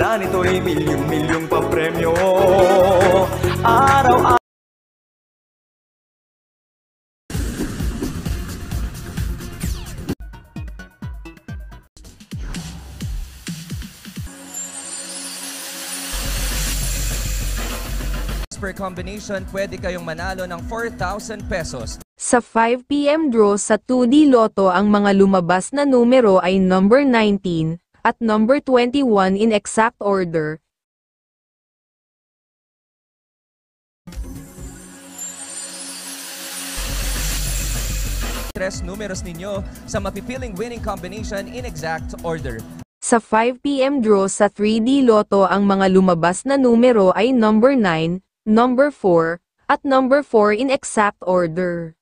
na nito'y milyong-milyong papremyo. Araw-araw per combination, pwede kayong manalo ng 4,000 pesos. Sa 5 p.m. draw sa 2D Lotto, ang mga lumabas na numero ay number 19 at number 21 in exact order. Tres numeros ninyo sa mapipiling winning combination in exact order. Sa 5 p.m. draw sa 3D Lotto, ang mga lumabas na numero ay number 9, number 4, at number 4 in exact order.